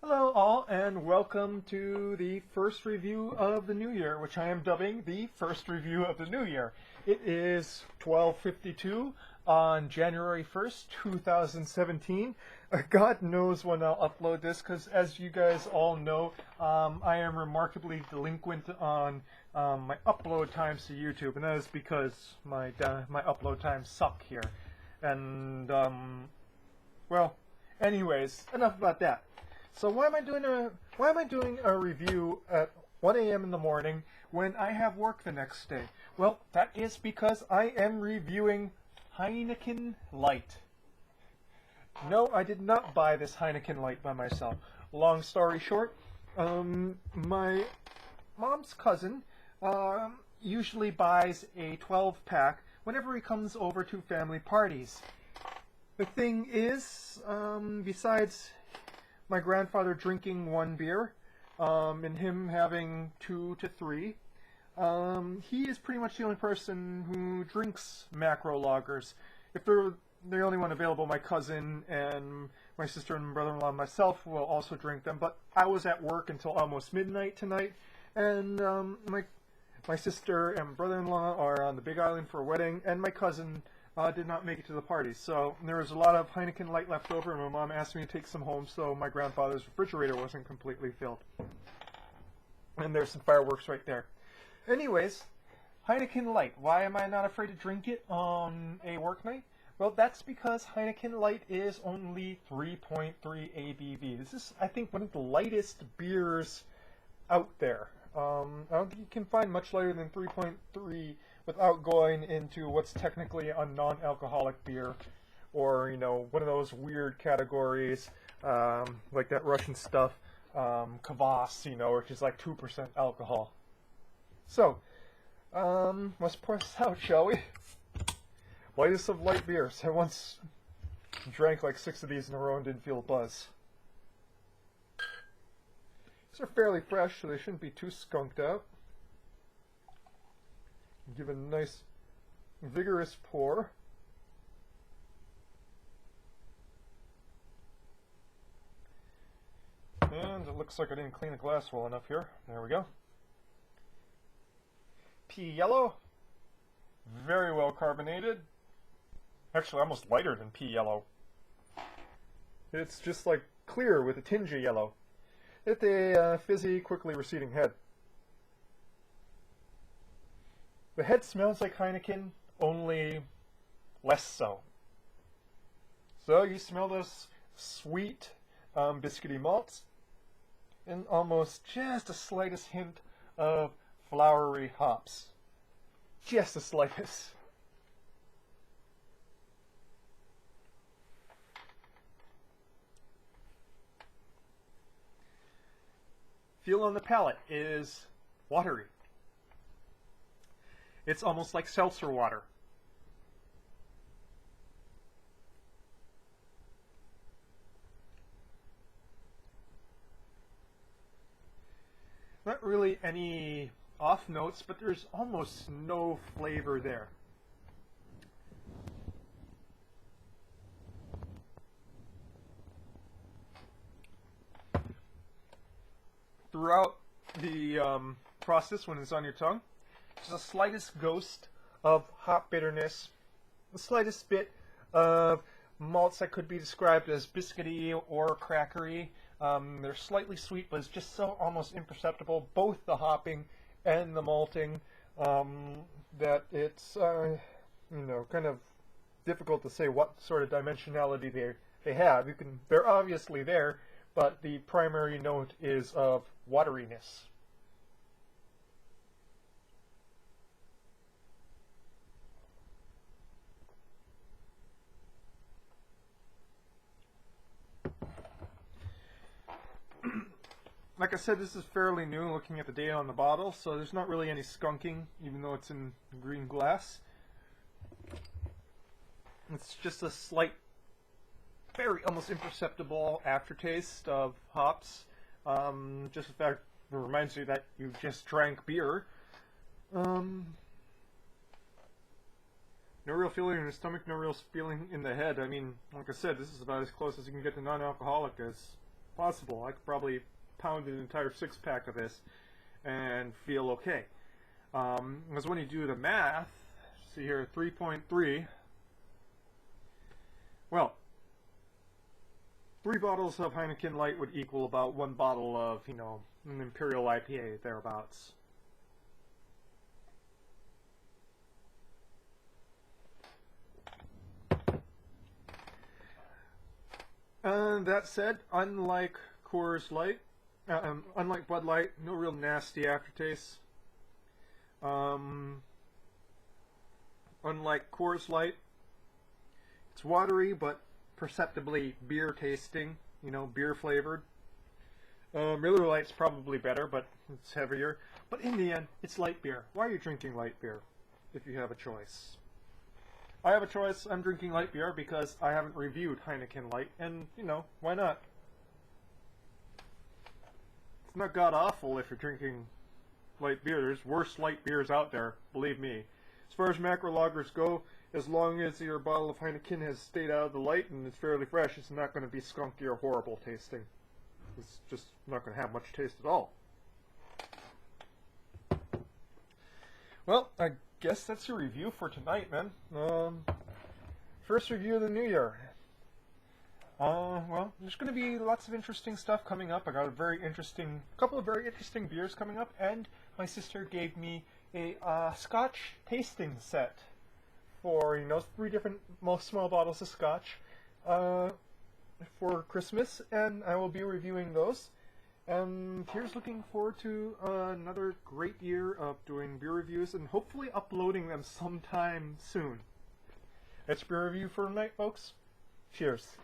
Hello all, and welcome to the first review of the new year, which I am dubbing the first review of the new year. It is 12:52 on January 1st, 2017. God knows when I'll upload this, because as you guys all know, I am remarkably delinquent on my upload times to YouTube, and that is because my upload times suck here. And, well, anyways, enough about that. So why am I doing a review at 1 a.m. in the morning when I have work the next day? Well, that is because I am reviewing Heineken Light. No, I did not buy this Heineken Light by myself. Long story short, my mom's cousin usually buys a 12-pack whenever he comes over to family parties. The thing is, besides my grandfather drinking one beer, and him having 2 to 3. He is pretty much the only person who drinks macro lagers. If they're the only one available, my cousin and my sister and brother-in-law and myself will also drink them. But I was at work until almost midnight tonight, and my sister and brother-in-law are on the Big Island for a wedding, and my cousin did not make it to the party. So there was a lot of Heineken Light left over, and my mom asked me to take some home so my grandfather's refrigerator wasn't completely filled. And there's some fireworks right there. Anyways, Heineken Light. Why am I not afraid to drink it on a work night? Well, that's because Heineken Light is only 3.3 ABV. This is, I think, one of the lightest beers out there. I don't think you can find much lighter than 3.3 without going into what's technically a non-alcoholic beer, or, you know, one of those weird categories, like that Russian stuff, kvass, you know, which is like 2% alcohol. So, let's pour this out, shall we? Lightest of light beers. I once drank like 6 of these in a row and didn't feel a buzz. These are fairly fresh, so they shouldn't be too skunked out. Give it a nice, vigorous pour. And it looks like I didn't clean the glass well enough here. There we go. Pea yellow. Very well carbonated. Actually, almost lighter than pea yellow. It's just like clear with a tinge of yellow. It's a fizzy, quickly receding head. The head smells like Heineken, only less so. So you smell this sweet, biscuity malts, and almost just the slightest hint of flowery hops. Just the slightest. Feel on the palate is watery. It's almost like seltzer water. Not really any off notes, but there's almost no flavor there. Throughout the process, when it's on your tongue, there's the slightest ghost of hop bitterness, the slightest bit of malts that could be described as biscuity or crackery. They're slightly sweet, but it's just so almost imperceptible, both the hopping and the malting, that it's kind of difficult to say what sort of dimensionality they have. They're obviously there, but the primary note is of wateriness. Like I said, this is fairly new, looking at the data on the bottle, so there's not really any skunking, even though it's in green glass. It's just a slight, very almost imperceptible aftertaste of hops. Just the fact it reminds you that you just drank beer. No real feeling in the stomach, no real feeling in the head. I mean, like I said, this is about as close as you can get to non-alcoholic as possible. I could probably pound an entire 6-pack of this and feel okay. Because when you do the math, see here, 3.3, well, 3 bottles of Heineken Light would equal about 1 bottle of, you know, an Imperial IPA, thereabouts. That said, unlike Coors Light, unlike Bud Light, no real nasty aftertaste. Unlike Coors Light, it's watery but perceptibly beer tasting, you know, beer flavored. Miller Lite's probably better, but it's heavier. But in the end, it's light beer. Why are you drinking light beer if you have a choice? I have a choice. I'm drinking light beer because I haven't reviewed Heineken Light, and, you know, why not? It's not god-awful if you're drinking light beer. There's worse light beers out there, believe me. As far as macro lagers go, as long as your bottle of Heineken has stayed out of the light and it's fairly fresh, it's not going to be skunky or horrible tasting. It's just not going to have much taste at all. Well, I guess that's your review for tonight, man. First review of the new year. Well, there's going to be lots of interesting stuff coming up. I got a couple of very interesting beers coming up, and my sister gave me a Scotch tasting set for, you know, 3 different small bottles of Scotch for Christmas, and I will be reviewing those. And here's looking forward to another great year of doing beer reviews and hopefully uploading them sometime soon. That's beer review for tonight, folks. Cheers.